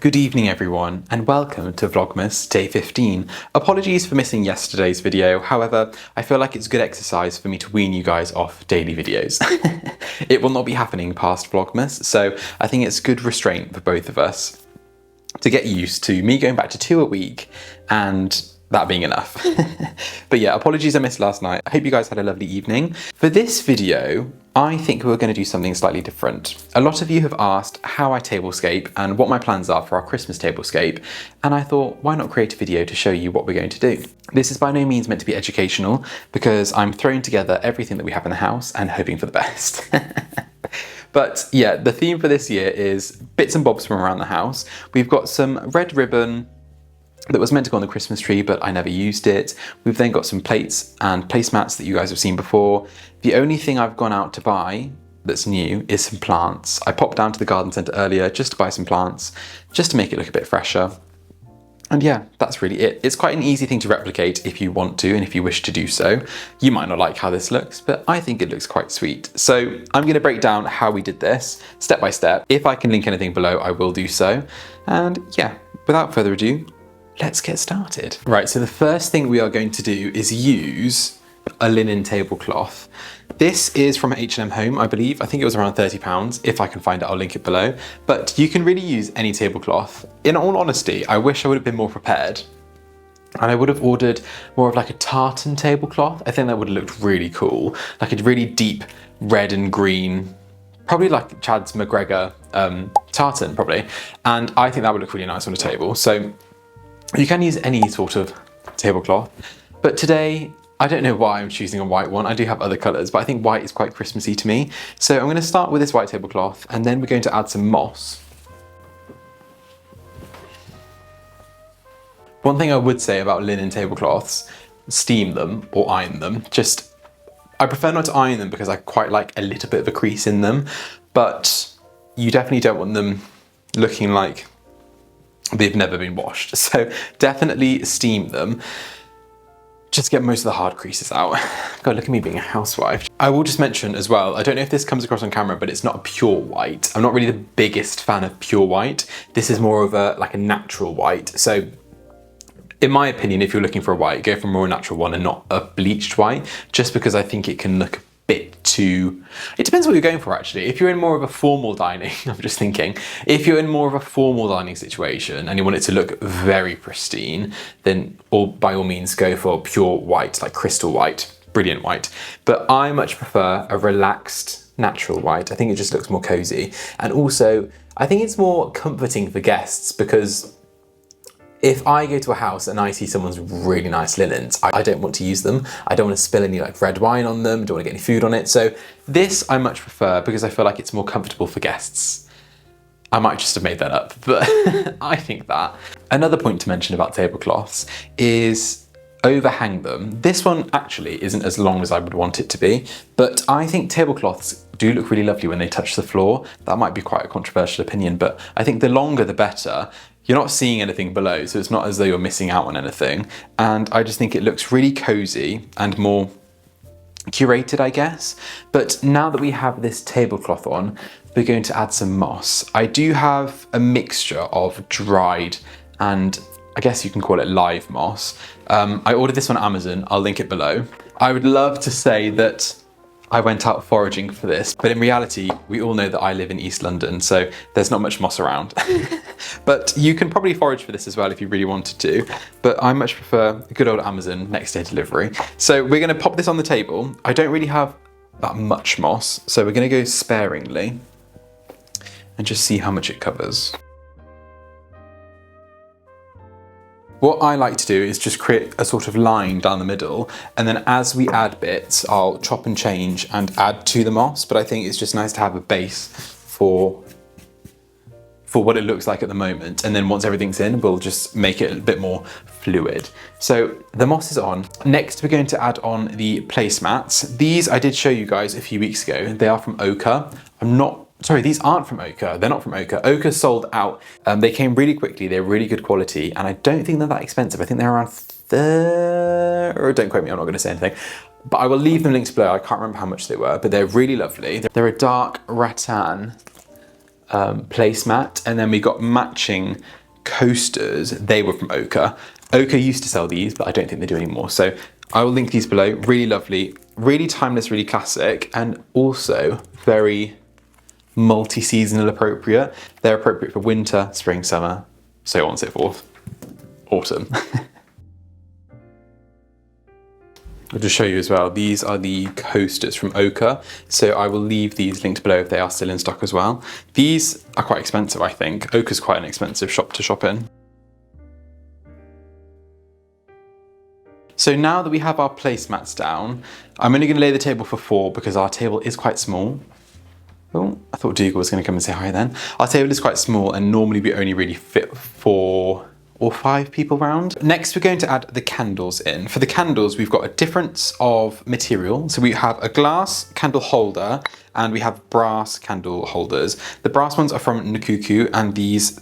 Good evening everyone, and welcome to Vlogmas Day 15. Apologies for missing yesterday's video, however, I feel like it's good exercise for me to wean you guys off daily videos. It will not be happening past Vlogmas, so I think it's good restraint for both of us to get used to me going back to 2 a week and that being enough. But yeah, apologies I missed last night. I hope you guys had a lovely evening. For this video, I think we're going to do something slightly different. A lot of you have asked how I tablescape and what my plans are for our Christmas tablescape, and I thought, why not create a video to show you what we're going to do? This is by no means meant to be educational, because I'm throwing together everything that we have in the house and hoping for the best. But yeah, the theme for this year is bits and bobs from around the house. We've got some red ribbon that was meant to go on the Christmas tree, but I never used it. We've then got some plates and placemats that you guys have seen before. The only thing I've gone out to buy that's new is some plants. I popped down to the garden centre earlier just to buy some plants, just to make it look a bit fresher. And yeah, that's really it. It's quite an easy thing to replicate if you want to and if you wish to do so. You might not like how this looks, but I think it looks quite sweet. So I'm going to break down how we did this step by step. If I can link anything below, I will do so. And yeah, without further ado, let's get started. Right, so the first thing we are going to do is use a linen tablecloth. This is from H&M Home, I believe. I think it was around £30. If I can find it, I'll link it below. But you can really use any tablecloth. In all honesty, I wish I would have been more prepared. And I would have ordered more of like a tartan tablecloth. I think that would have looked really cool. Like a really deep red and green, probably like Chad's McGregor tartan, probably. And I think that would look really nice on a table. So you can use any sort of tablecloth, but today, I don't know why I'm choosing a white one. I do have other colours, but I think white is quite Christmassy to me. So I'm going to start with this white tablecloth, and then we're going to add some moss. One thing I would say about linen tablecloths, steam them or iron them. I prefer not to iron them because I quite like a little bit of a crease in them, but you definitely don't want them looking like they've never been washed. So definitely steam them. Just get most of the hard creases out. God, look at me being a housewife. I will just mention as well, I don't know if this comes across on camera, but it's not a pure white. I'm not really the biggest fan of pure white. This is more of like a natural white. So in my opinion, if you're looking for a white, go for a more natural one and not a bleached white, just because I think it can look a bit too, it depends what you're going for actually. If you're in more of a formal dining, I'm just thinking, if you're in more of a formal dining situation and you want it to look very pristine, then by all means go for pure white, like crystal white, brilliant white. But I much prefer a relaxed natural white. I think it just looks more cozy. And also, I think it's more comforting for guests, because if I go to a house and I see someone's really nice linens, I don't want to use them. I don't want to spill any like red wine on them, don't want to get any food on it. So this I much prefer because I feel like it's more comfortable for guests. I might just have made that up, but I think that. Another point to mention about tablecloths is overhang them. This one actually isn't as long as I would want it to be, but I think tablecloths do look really lovely when they touch the floor. That might be quite a controversial opinion, but I think the longer the better. You're not seeing anything below, so it's not as though you're missing out on anything. And I just think it looks really cozy and more curated, I guess. But now that we have this tablecloth on, we're going to add some moss. I do have a mixture of dried and I guess you can call it live moss. I ordered this on Amazon, I'll link it below. I would love to say that I went out foraging for this, but in reality, we all know that I live in East London, so there's not much moss around. But you can probably forage for this as well if you really wanted to, but I much prefer good old Amazon next day delivery. So we're gonna pop this on the table. I don't really have that much moss, so we're gonna go sparingly and just see how much it covers. What I like to do is just create a sort of line down the middle, and then as we add bits, I'll chop and change and add to the moss, but I think it's just nice to have a base for what it looks like at the moment, and then once everything's in, we'll just make it a bit more fluid. So the moss is on. Next, we're going to add on the placemats. These I did show you guys a few weeks ago. They are from Ochre. Sorry, these aren't from Ochre. They're not from Ochre. Ochre sold out. They came really quickly. They're really good quality, and I don't think they're that expensive. I think they're around don't quote me, I'm not going to say anything. But I will leave them linked below. I can't remember how much they were, but they're really lovely. They're a dark rattan. placemat, and then we got matching coasters. They were from Ochre. Ochre used to sell these, but I don't think they do anymore. So I will link these below. Really lovely, really timeless, really classic, and also very multi-seasonal appropriate. They're appropriate for winter, spring, summer, so on and so forth. Autumn. I'll just show you as well, these are the coasters from Ochre, so I will leave these linked below if they are still in stock as well. These are quite expensive, I think. Ochre's quite an expensive shop to shop in. So now that we have our placemats down, I'm only going to lay the table for 4 because our table is quite small. Oh, I thought Dougal was going to come and say hi then. Our table is quite small and normally we only really fit 4 or 5 people round. Next, we're going to add the candles in. For the candles, we've got a difference of material. So we have a glass candle holder and we have brass candle holders. The brass ones are from Nakuku and these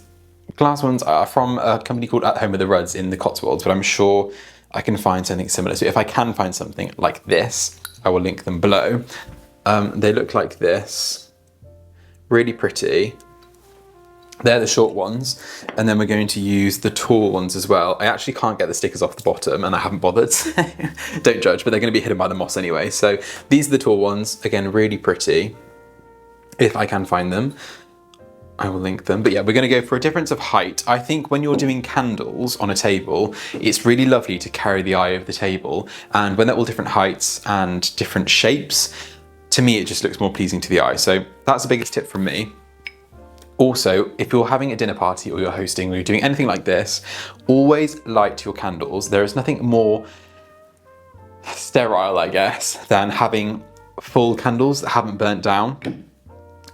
glass ones are from a company called At Home with the Rudds in the Cotswolds, but I'm sure I can find something similar. So if I can find something like this, I will link them below. They look like this, really pretty. They're the short ones, and then we're going to use the tall ones as well. I actually can't get the stickers off the bottom and I haven't bothered, so don't judge, but they're going to be hidden by the moss anyway. So these are the tall ones, again, really pretty. If I can find them, I will link them. But yeah, we're going to go for a difference of height. I think when you're doing candles on a table, it's really lovely to carry the eye over the table. And when they're all different heights and different shapes, to me, it just looks more pleasing to the eye. So that's the biggest tip from me. Also, if you're having a dinner party or you're hosting or you're doing anything like this, always light your candles. There is nothing more sterile, I guess, than having full candles that haven't burnt down.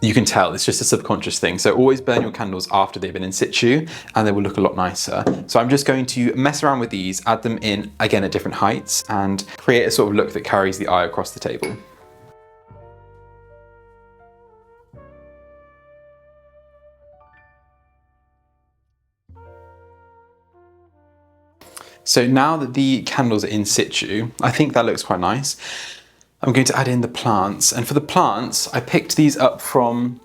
You can tell, it's just a subconscious thing. So always burn your candles after they've been in situ and they will look a lot nicer. So I'm just going to mess around with these, add them in, again, at different heights and create a sort of look that carries the eye across the table. So now that the candles are in situ, I think that looks quite nice. I'm going to add in the plants. And for the plants, I picked these up from,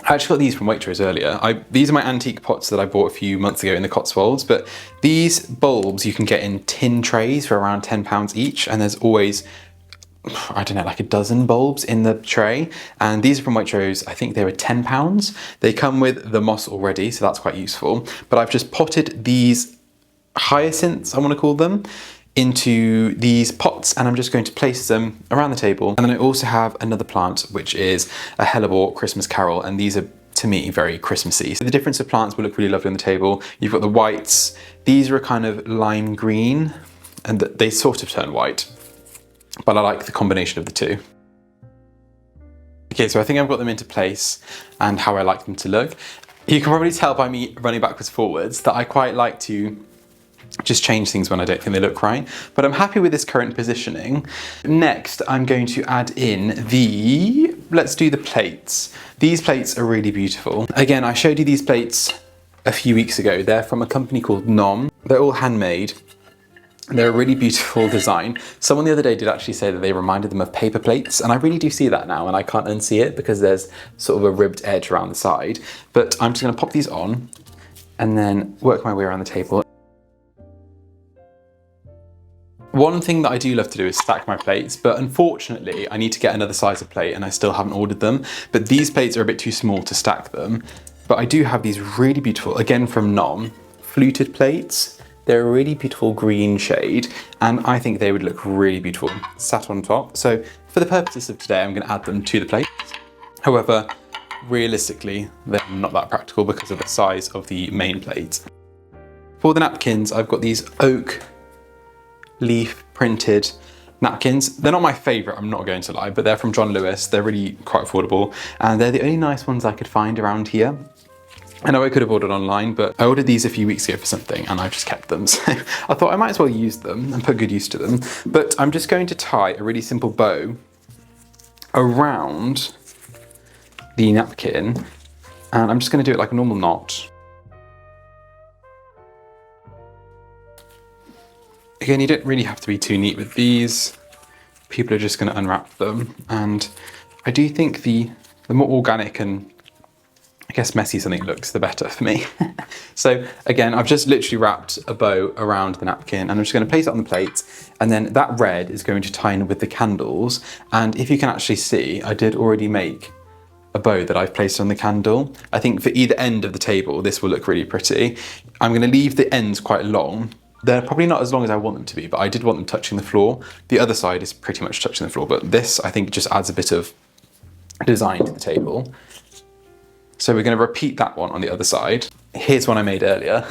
I actually got these from Waitrose earlier. These are my antique pots that I bought a few months ago in the Cotswolds, but these bulbs you can get in tin trays for around £10 each. And there's always, I don't know, like a dozen bulbs in the tray. And these are from Waitrose, I think they were £10. They come with the moss already, so that's quite useful. But I've just potted these hyacinths, I want to call them, into these pots, and I'm just going to place them around the table. And then I also have another plant, which is a Hellebore Christmas Carol, and these are, to me, very Christmassy. So the difference of plants will look really lovely on the table. You've got the whites. These are a kind of lime green, and they sort of turn white, but I like the combination of the two. Okay, so I think I've got them into place and how I like them to look. You can probably tell by me running backwards forwards that I quite like to just change things when I don't think they look right, but I'm happy with this current positioning. Next, I'm going to add in let's do the plates. These plates are really beautiful. Again, I showed you these plates a few weeks ago. They're from a company called Nom. They're all handmade. They're a really beautiful design. Someone the other day did actually say that they reminded them of paper plates, and I really do see that now, and I can't unsee it because there's sort of a ribbed edge around the side. But I'm just gonna pop these on and then work my way around the table. One thing that I do love to do is stack my plates, but unfortunately I need to get another size of plate and I still haven't ordered them. But these plates are a bit too small to stack them. But I do have these really beautiful, again from Nom, fluted plates. They're a really beautiful green shade, and I think they would look really beautiful sat on top. So for the purposes of today, I'm going to add them to the plate. However, realistically, they're not that practical because of the size of the main plate. For the napkins, I've got these oak leaf printed napkins. They're not my favorite, I'm not going to lie, but they're from John Lewis. They're really quite affordable, and they're the only nice ones I could find around here. I know I could have ordered online, but I ordered these a few weeks ago for something and I've just kept them. So I thought I might as well use them and put good use to them. But I'm just going to tie a really simple bow around the napkin, and I'm just going to do it like a normal knot. Again, you don't really have to be too neat with these. People are just going to unwrap them. And I do think the more organic and I guess messy something looks the better for me. So again, I've just literally wrapped a bow around the napkin and I'm just going to place it on the plate, and then that red is going to tie in with the candles. And if you can actually see, I did already make a bow that I've placed on the candle. I think for either end of the table, this will look really pretty. I'm going to leave the ends quite long. They're probably not as long as I want them to be, but I did want them touching the floor. The other side is pretty much touching the floor, but this I think just adds a bit of design to the table. So we're going to repeat that one on the other side. Here's one I made earlier.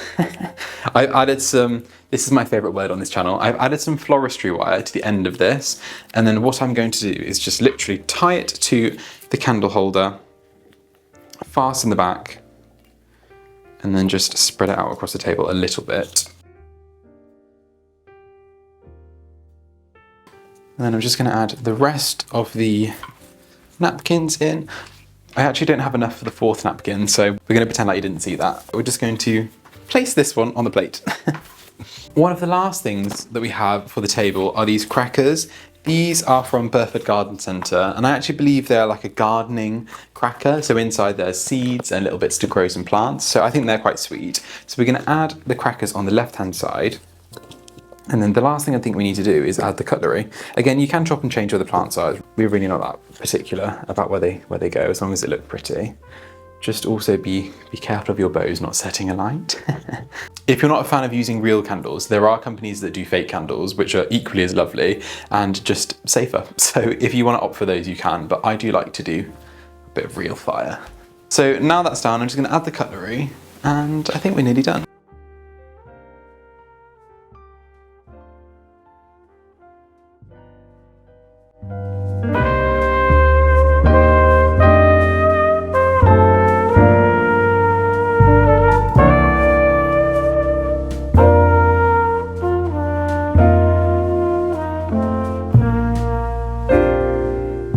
I've added some, this is my favorite word on this channel, I've added some floristry wire to the end of this, and then what I'm going to do is just literally tie it to the candle holder, fasten the back, and then just spread it out across the table a little bit. And then I'm just going to add the rest of the napkins in. I actually don't have enough for the fourth napkin, so we're going to pretend like you didn't see that. We're just going to place this one on the plate. One of the last things that we have for the table are these crackers. These are from Burford Garden Centre, and I actually believe they're like a gardening cracker. So inside there's seeds and little bits to grow some plants. So I think they're quite sweet. So we're going to add the crackers on the left-hand side. And then the last thing I think we need to do is add the cutlery. Again, you can chop and change where the plants are. We're really not that particular about where they go, as long as it look pretty. Just also be careful of your bows not setting alight. If you're not a fan of using real candles, there are companies that do fake candles, which are equally as lovely and just safer. So if you want to opt for those, you can, but I do like to do a bit of real fire. So now that's done, I'm just going to add the cutlery, and I think we're nearly done.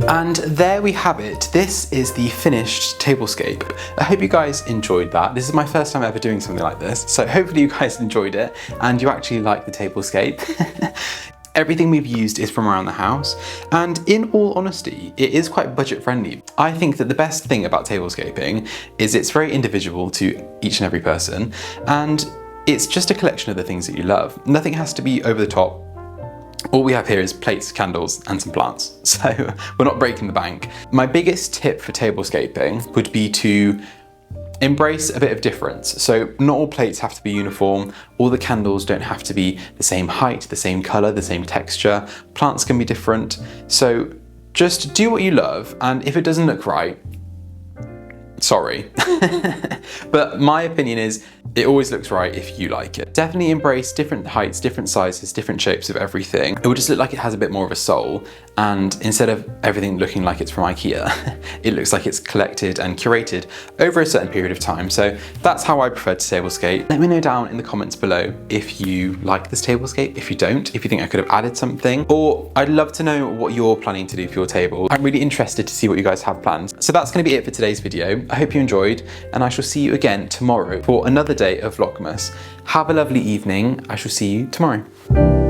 And there we have it. This is the finished tablescape. I hope you guys enjoyed that. This is my first time ever doing something like this, so hopefully you guys enjoyed it and you actually like the tablescape. Everything we've used is from around the house, and in all honesty, it is quite budget friendly. I think that the best thing about tablescaping is it's very individual to each and every person, and it's just a collection of the things that you love. Nothing has to be over the top. All we have here is plates, candles, and some plants, so we're not breaking the bank. My biggest tip for tablescaping would be to embrace a bit of difference. So not all plates have to be uniform, all the candles don't have to be the same height, the same color, the same texture. Plants can be different. So just do what you love, and if it doesn't look right, sorry. But my opinion is it always looks right if you like it. Definitely embrace different heights, different sizes, different shapes of everything. It will just look like it has a bit more of a soul, and instead of everything looking like it's from IKEA, it looks like it's collected and curated over a certain period of time. So that's how I prefer to tablescape. Let me know down in the comments below if you like this tablescape, if you don't, if you think I could have added something, or I'd love to know what you're planning to do for your table. I'm really interested to see what you guys have planned. So that's going to be it for today's video. I hope you enjoyed, and I shall see you again tomorrow for another day of Vlogmas. Have a lovely evening. I shall see you tomorrow.